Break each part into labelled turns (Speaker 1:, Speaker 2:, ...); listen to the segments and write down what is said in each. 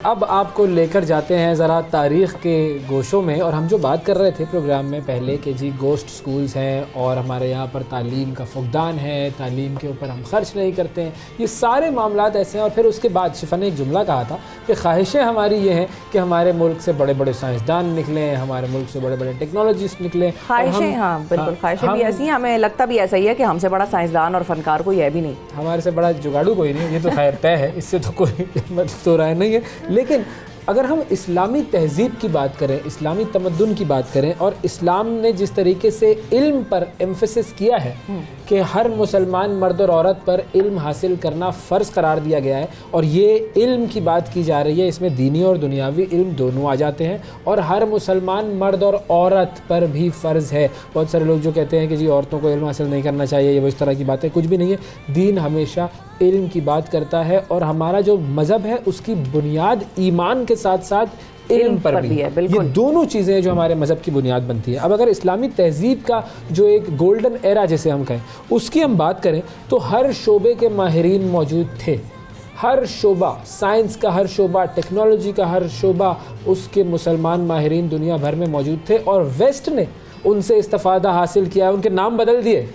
Speaker 1: अब आपको लेकर जाते हैं ज़रा तारीख़ के गोशों में। और हम जो बात कर रहे थे प्रोग्राम में पहले कि जी गोश्त स्कूल्स हैं और हमारे यहाँ पर तालीम का फुकदान है, तालीम के ऊपर हम ख़र्च नहीं करते हैं, ये सारे मामलात ऐसे हैं। और फिर उसके बाद शिफा ने एक जुमला कहा था कि ख्वाहिशें हमारी ये हैं कि हमारे मुल्क से बड़े बड़े साइंसदान निकलें, हमारे मुल्क से बड़े बड़े टेक्नोलॉजिस्ट निकलें।
Speaker 2: ख्वाहिशें, हाँ बिल्कुल, ख्वाहिशें भी ऐसी हैं, हमें लगता भी ऐसा ही है कि हमसे बड़ा साइंसदान और फनकार कोई है भी नहीं,
Speaker 1: हमारे से बड़ा जुगाड़ू कोई नहीं, ये तो खैर तय है, इससे तो कोई मतलब तो राय नहीं है। लेकिन अगर हम इस्लामी तहज़ीब की बात करें, इस्लामी तमद्दुन की बात करें, और इस्लाम ने जिस तरीके से इल्म पर एम्फेसिस किया है कि हर मुसलमान मर्द और औरत पर इल्म हासिल करना फ़र्ज़ करार दिया गया है, और ये इल्म की बात की जा रही है, इसमें दीनी और दुनियावी इल्म दोनों आ जाते हैं, और हर मुसलमान मर्द और औरत पर भी फ़र्ज़ है। बहुत सारे लोग जो कहते हैं कि जी औरतों को इल्म हासिल नहीं करना चाहिए, ये वो इस तरह की बातें, कुछ भी नहीं है। दीन हमेशा इल्म की बात करता है, और हमारा जो मज़हब है उसकी बुनियाद ईमान के साथ साथ इल्म पर भी है। ये दोनों चीज़ें जो हमारे मज़हब की बुनियाद बनती है। अब अगर इस्लामी तहज़ीब का जो एक गोल्डन एरा जिसे हम कहें उसकी हम बात करें तो हर शोबे के माहिरीन मौजूद थे। हर शोबा, साइंस का हर शोबा, टेक्नोलॉजी का हर शोबा, उसके मुसलमान माहिरीन दुनिया भर में मौजूद थे, और वेस्ट ने उनसे इस्तिफ़ादा हासिल किया। उनके नाम बदल दिए,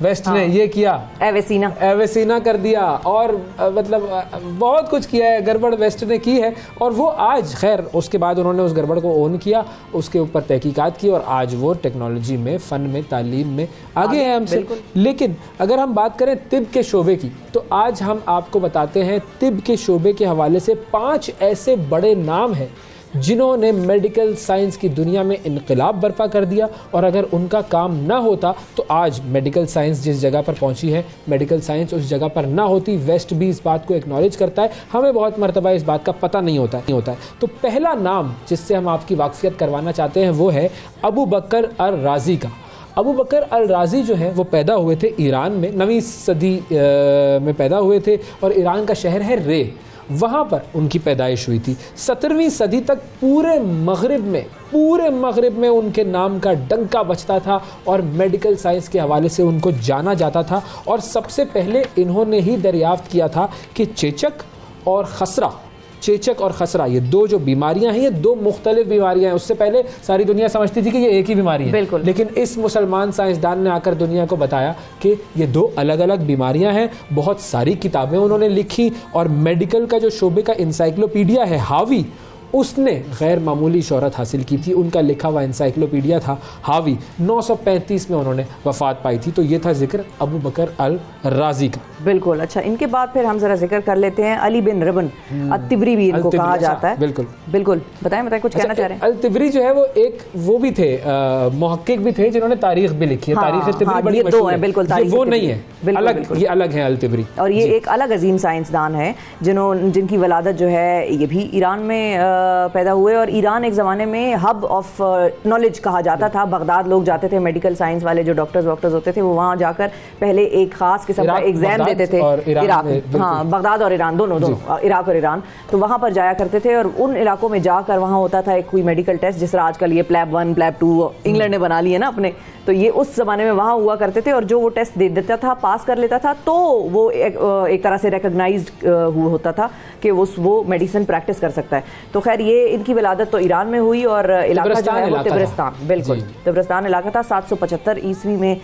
Speaker 1: वेस्ट ने ये किया, एवेसिना कर दिया, और मतलब बहुत कुछ किया है, गड़बड़ वेस्ट ने की है। और वो आज खैर उसके बाद उन्होंने उस गड़बड़ को ओन किया, उसके ऊपर तहकीकात की, और आज वो टेक्नोलॉजी में, फ़न में, तालीम में आगे हैं हमसे। लेकिन अगर हम बात करें तिब के शोबे की, तो आज हम आपको बताते हैं तिब के शोबे के हवाले से 5 ऐसे बड़े नाम हैं जिन्होंने मेडिकल साइंस की दुनिया में इनकलाब बर्पा कर दिया। और अगर उनका काम ना होता तो आज मेडिकल साइंस जिस जगह पर पहुंची है, मेडिकल साइंस उस जगह पर ना होती। वेस्ट भी इस बात को एक्नॉलेज करता है, हमें बहुत मरतबा इस बात का पता नहीं होता है। तो पहला नाम जिससे हम आपकी वाकफियत करवाना चाहते हैं वो है अबू बकर अल राज़ी का। अबू बकर अल राज़ी जो है वो पैदा हुए थे ईरान में, 9वीं सदी में पैदा हुए थे, और ईरान का शहर है रे, वहाँ पर उनकी पैदाइश हुई थी। 17वीं सदी तक पूरे मगरिब में उनके नाम का डंका बजता था, और मेडिकल साइंस के हवाले से उनको जाना जाता था। और सबसे पहले इन्होंने ही दरियाफ्त किया था कि चेचक और खसरा ये दो जो बीमारियां हैं, ये दो मुख्तलिफ बीमारियां हैं। उससे पहले सारी दुनिया समझती थी कि ये एक ही बीमारी है, लेकिन इस मुसलमान साइंसदान ने आकर दुनिया को बताया कि ये दो अलग अलग बीमारियां हैं। बहुत सारी किताबें उन्होंने लिखी, और मेडिकल का जो शोबे का इंसाइक्लोपीडिया है हावी, उसने गैर मामूली शोहरत हासिल की थी। उनका लिखा हुआ इंसाइक्लोपीडिया था हावी, 935 में उन्होंने वफ़ात पाई थी। तो ये था जिक्र अबू बकर अल राज़ी का।
Speaker 2: बिल्कुल, अच्छा, इनके बाद फिर हम ज़रा जिक्र कर लेते हैं अली बिन रबन अत्तिबरी भी इनको कहा जाता है। बिल्कुल बताएं कुछ कहना चाह रहे हैं।
Speaker 1: अल तिबरी जो है वो भी थे, मुहक्किक भी थे, जिन्होंने तारीख भी लिखी है। तारीख तिबरी बड़ी मशहूर है, बिल्कुल, वो नहीं है, ये अलग है अल तिबरी।
Speaker 2: और ये एक अलग अजीम साइंसदान है जिनकी वलादत जो है ये भी ईरान में पैदा हुए। और ईरान एक ज़माने में हब ऑफ नॉलेज कहा जाता था। बगदाद लोग जाते थे, मेडिकल साइंस वाले जो डॉक्टर्स होते थे वो वहाँ जाकर पहले एक ख़ास किस्म का एग्ज़ाम देते थे। इराक, हाँ, बगदाद और ईरान दोनों इराक और ईरान, तो वहाँ पर जाया करते थे। और उन इलाकों में जाकर वहाँ होता था एक कोई मेडिकल टेस्ट, जिस तरह आजकल ये प्लैब 1 प्लैब 2 इंग्लैंड ने बना लिए ना अपने, तो ये उस ज़माने में वहाँ हुआ करते थे। और जो वो टेस्ट दे देता था, पास कर लेता था, तो वो एक तरह से रिकग्नाइज्ड होता था कि वो मेडिसिन प्रैक्टिस कर सकता है। तो खैर ये इनकी विलादत तो ईरान में हुई, और इलाका जो है वो तिब्रिस्तान, बिल्कुल तिब्रिस्तान इलाका था। 775 ईस्वी में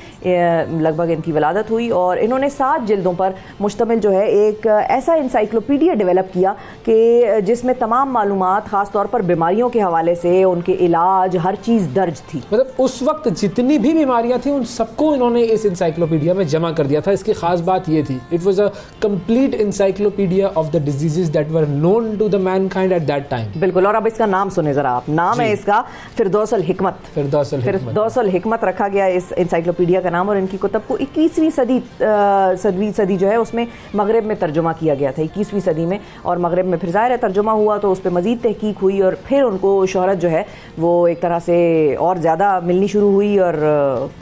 Speaker 2: लगभग इनकी विलादत हुई, और इन्होंने 7 जिल्दों पर मुश्तमिल जो है एक ऐसा इंसाइक्लोपीडिया डेवलप किया कि जिसमें तमाम मालूमात ख़ास तौर पर बीमारियों के हवाले से, उनके इलाज, हर चीज़ दर्ज थी।
Speaker 1: मतलब उस वक्त जितनी भी बीमारियां थी उन सबको इन्होंने इस इंसाइक्लोपीडिया में जमा कर दिया था। इसकी खास बात ये थी, it was a complete encyclopedia of the diseases that were known to the mankind at that time.
Speaker 2: बिल्कुल, और अब इसका नाम सुने जरा आप, नाम है इसका फिरदौस अल हिकमत रखा गया इस इंसाइक्लोपीडिया का नाम। और इनकी कुतब को 21वीं सदी जो है उसमें मगरिब में तर्जुमा किया गया था, 21वीं सदी में। और मगरिब में फिर ज़ाहिर है तर्जुमा हुआ तो उस पर मज़ीद तहकीक हुई, और फिर उनको शोहरत जो है वो एक तरह से और ज़्यादा मिलनी शुरू हुई और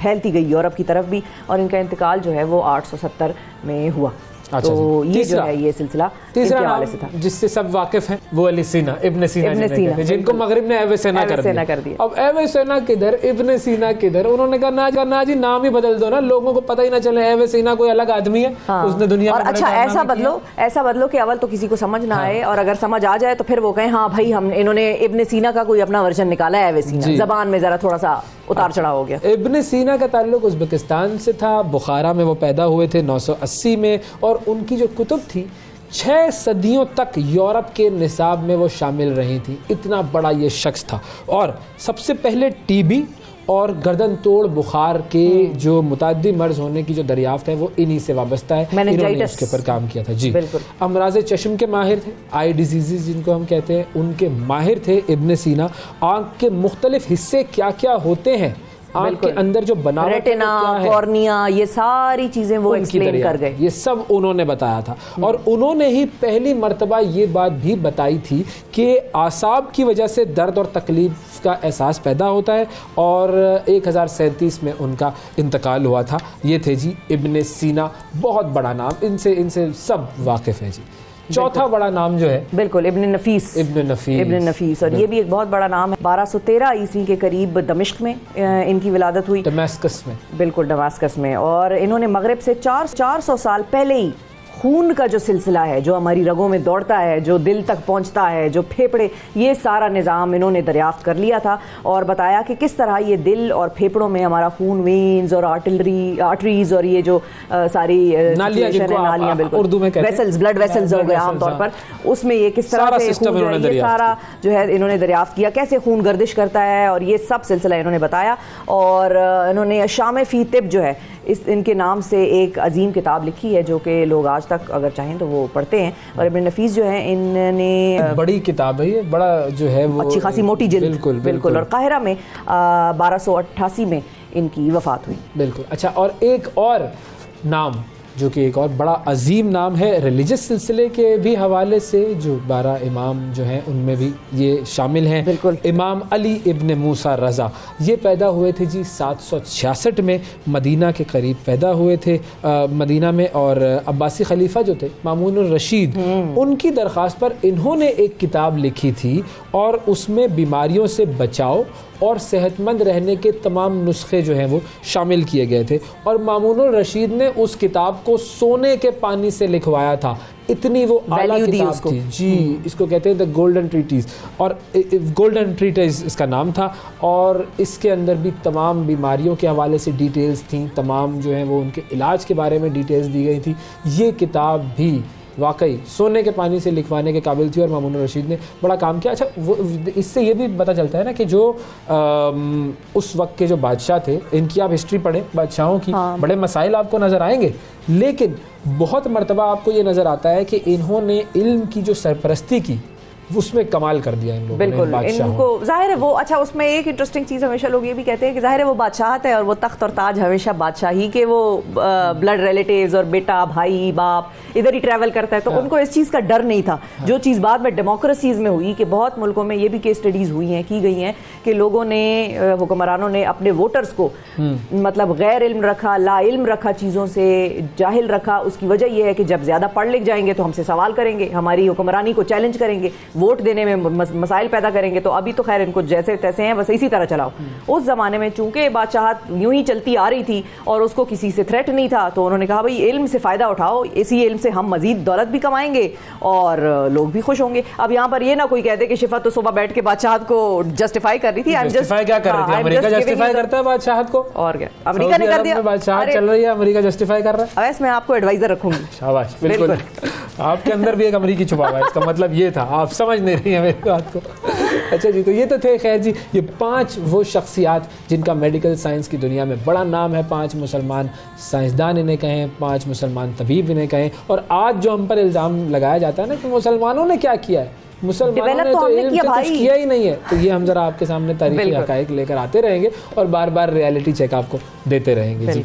Speaker 2: फैलती गई यूरोप की तरफ भी। और इनका इंतकाल जो है वो 870 में हुआ।
Speaker 1: अच्छा
Speaker 2: तो
Speaker 1: जी।
Speaker 2: ये जो
Speaker 1: तीसरा?
Speaker 2: है ये सिलसिला
Speaker 1: तीसरा
Speaker 2: इनके हवाले से था।
Speaker 1: नाम जिससे सब वाकिफ हैं वो अली सीना, इब्न सीना
Speaker 2: इब्न
Speaker 1: जिन्हें
Speaker 2: सीना,
Speaker 1: कहते हैं, जिनको मगरिब ने एवेसेना कर
Speaker 2: एवेसेना
Speaker 1: दिया।
Speaker 2: कर दिया।
Speaker 1: अब एवेसेना किधर, इब्न सीना किधर? उन्होंने कहा ना जी नाम ही बदल दो ना, लोगों को पता ही ना चले एवेसेना कोई अलग आदमी है, उसने दुनिया
Speaker 2: और
Speaker 1: में बड़े
Speaker 2: अच्छा
Speaker 1: कारनामे
Speaker 2: ऐसा बदलो कि अवल तो किसी को समझ ना आए, और अगर समझ आ जाए तो फिर वो कहें हाँ भाई हम इन्होंने इब्न सीना का कोई अपना वर्जन निकाला है एवेसेना, जबान में जरा थोड़ा सा उतार चढ़ाव हो गया।
Speaker 1: इब्न सीना का ताल्लुक उज़्बेकिस्तान से था, बुखारा में वो पैदा हुए थे 980 में, और उनकी जो कुतुब थी 6 सदियों तक यूरोप के निसाब में वो शामिल रही थी। इतना बड़ा ये शख्स था, और सबसे पहले टीबी और गर्दन तोड़ बुखार के जो मुतअद्दी मर्ज होने की जो दरियाफ्त है वो इन्हीं से वाबस्ता है। इन्होंने उसके ऊपर काम किया था जी। अमराज चश्म के माहिर थे, आई डिजीज़ जिनको हम कहते हैं, उनके माहिर थे इब्न सीना। आँख के मुख्तलिफ हिस्से क्या क्या होते हैं, आँख के अंदर जो बनावट है,
Speaker 2: रेटिना, कॉर्निया, ये सारी चीजें वो एक्सप्लेन कर गए,
Speaker 1: ये सब उन्होंने बताया था। और उन्होंने ही पहली मर्तबा ये बात भी बताई थी कि आसाब की वजह से दर्द और तकलीफ का एहसास पैदा होता है, और 1037 में उनका इंतकाल हुआ था। ये थे जी इब्न सीना, बहुत बड़ा नाम, इनसे सब वाकिफ़ हैं जी। चौथा बड़ा नाम जो है
Speaker 2: बिल्कुल इब्न नफीस, और ये भी एक बहुत बड़ा नाम है। 1213 ईस्वी के करीब दमिश्क में इनकी विलादत हुई,
Speaker 1: दमास्कस में,
Speaker 2: बिल्कुल दमास्कस में। और इन्होंने मगरिब से 400 साल पहले ही खून का जो सिलसिला है, जो हमारी रगों में दौड़ता है, जो दिल तक पहुंचता है, जो फेफड़े, ये सारा निज़ाम इन्होंने दरियाफ्त कर लिया था, और बताया कि किस तरह ये दिल और फेफड़ों में हमारा खून, वेन्स और आर्टरीज और ये जो सारी नालियां, बिल्कुल
Speaker 1: उर्दू में कहते हैं
Speaker 2: वेसल्स, ब्लड वेसल्स हो गए आमतौर पर, उसमें ये किस तरह से खून जो है, ये सारा जो है इन्होंने दरियाफ्त किया, कैसे खून गर्दिश करता है, और ये सब सिलसिला इन्होंने बताया। और इन्होंने शाम फी तिब जो है इनके नाम से एक अजीम किताब लिखी है, जो कि लोग आज तक अगर चाहें तो वो पढ़ते हैं। और इब्न नफीस जो है इन्होंने
Speaker 1: बड़ी किताब है ये, बड़ा जो है वो
Speaker 2: अच्छी खासी मोटी जिल्द, बिल्कुल। और काहिरा में 1288 में इनकी वफात हुई।
Speaker 1: बिल्कुल। अच्छा, और एक और नाम जो कि एक और बड़ा अजीम नाम है रिलीजियस सिलसिले के भी हवाले से, जो 12 इमाम जो हैं उनमें भी ये शामिल हैं।
Speaker 2: बिल्कुल।
Speaker 1: इमाम अली इब्न मूसा रज़ा, ये पैदा हुए थे जी 766 में, मदीना के करीब पैदा हुए थे, मदीना में। और अब्बासी खलीफा जो थे मामून रशीद, उनकी दरख्वास्त पर इन्होंने एक किताब लिखी थी, और उसमें बीमारियों से बचाव और सेहतमंद रहने के तमाम नुस्खे जो हैं वो शामिल किए गए थे। और मामून रशीद ने उस किताब को सोने के पानी से लिखवाया था, इतनी वो आला किताब थी जी। इसको कहते हैं द गोल्डन ट्रीटीज़, और गोल्डन ट्रीटीज़ इसका नाम था। और इसके अंदर भी तमाम बीमारियों के हवाले से डिटेल्स थी, तमाम जो हैं वो उनके इलाज के बारे में डिटेल्स दी गई थी। ये किताब भी वाकई सोने के पानी से लिखवाने के काबिल थी, और मामून रशीद ने बड़ा काम किया। अच्छा, वो इससे ये भी पता चलता है ना कि जो उस वक्त के जो बादशाह थे, इनकी आप हिस्ट्री पढ़ें बादशाहों की, बड़े मसाइल आपको नज़र आएंगे, लेकिन बहुत मर्तबा आपको ये नज़र आता है कि इन्होंने इल्म की जो सरपरस्ती की उसमें कमाल कर दिया इन लोगों ने।
Speaker 2: बिल्कुल, इनको जाहिर है वो, अच्छा उसमें एक इंटरेस्टिंग चीज़ हमेशा लोग ये भी कहते हैं कि जाहिर है वो बादशाहत है, और वो तख्त और ताज हमेशा बादशाही के, वो ब्लड रिलेटिव्स और बेटा भाई बाप इधर ही ट्रैवल करता है, तो उनको इस चीज़ का डर नहीं था। जो चीज़ बाद में डेमोक्रेसीज़ में हुई, कि बहुत मुल्कों में ये भी केस स्टडीज़ हुई हैं, की गई हैं, कि लोगों ने, हुक्मरानों ने अपने वोटर्स को मतलब गैर इल्म रखा, ला इल्म रखा, चीज़ों से जाहिल रखा। उसकी वजह यह है कि जब ज़्यादा पढ़ लिख जाएंगे तो हमसे सवाल करेंगे, हमारी हुक्मरानी को चैलेंज करेंगे, वोट देने में मसाइल पैदा करेंगे। तो अभी तो खैर इनको जैसे तैसे हैं बस इसी तरह चलाओ। उस ज़माने में चूंकि बादशाहत यूं ही चलती आ रही थी और उसको किसी से थ्रेट नहीं था, तो उन्होंने कहा भाई इल्म से फ़ायदा उठाओ, इसी इल्म से हम मजीद दौलत भी कमाएंगे और लोग भी खुश होंगे। अब यहाँ पर ये ना कोई कहते कि शिफा तो सुबह बैठ के बादशाहत को जस्टिफाई कर रही थी।
Speaker 1: जस्टिफाई क्या कर रही थी? अमेरिका जस्टिफाई करता है बादशाहत को,
Speaker 2: और क्या अमेरिका ने कर दिया।
Speaker 1: बादशाहत चल रही है, अमेरिका जस्टिफाई कर रहा है।
Speaker 2: मैं आपको एडवाइजर रखूंगी।
Speaker 1: शाबाश, बिल्कुल। आपके अंदर भी एक अमेरिकी छुपा हुआ है, इसका मतलब ये था, आप समझ नहीं रही है मेरी बात को। अच्छा जी, तो ये तो थे खैर जी ये 5 वो शख्सियात जिनका मेडिकल साइंस की दुनिया में बड़ा नाम है। 5 मुसलमान साइंसदान इन्हें कहें, 5 मुसलमान तबीब इन्हें कहें। और आज जो हम पर इल्ज़ाम लगाया जाता है ना कि मुसलमानों ने क्या किया है, मुसलमानों ने तो इल्म से कुछ किया ही नहीं है, तो ये हम जरा आपके सामने तारीखी हक़ाइक़ लेकर आते रहेंगे और बार बार रियलिटी चेक आपको देते रहेंगे जी।